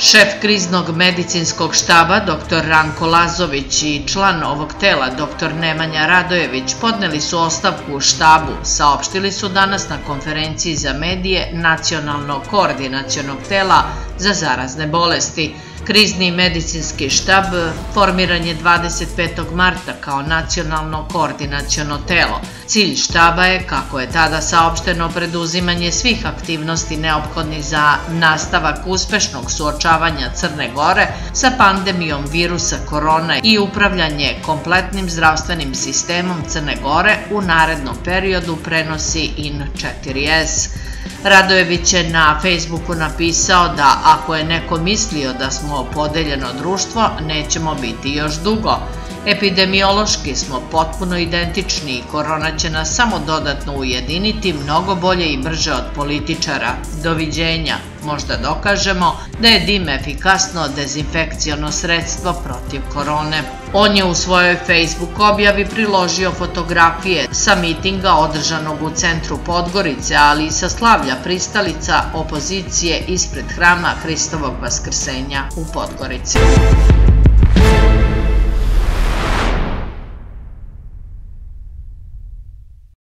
Šef kriznog medicinskog štaba dr. Ranko Lazović i član ovog tela dr. Nemanja Radojević podneli su ostavku u štabu, saopštili su danas na konferenciji za medije Nacionalnog koordinacionog tela za zarazne bolesti. Krizni medicinski štab formiran je 25. marta kao nacionalno koordinaciono telo. Cilj štaba je, kako je tada saopšteno, preduzimanje svih aktivnosti neophodnih za nastavak uspešnog suočavanja Crne Gore sa pandemijom virusa korona i upravljanje kompletnim zdravstvenim sistemom Crne Gore u narednom periodu, prenosi IN4S. Radojević je na Facebooku napisao da ako je neko mislio da smo podeljeno društvo, nećemo biti još dugo. Epidemiološki smo potpuno identični i korona će nas samo dodatno ujediniti mnogo bolje i brže od političara. Doviđenja. Možda dokažemo da je dim efikasno dezinfekciono sredstvo protiv korone. On je u svojoj Facebook objavi priložio fotografije sa mitinga održanog u centru Podgorice, ali i sa slavlja pristalica opozicije ispred hrama Hristovog Vaskrsenja u Podgorici.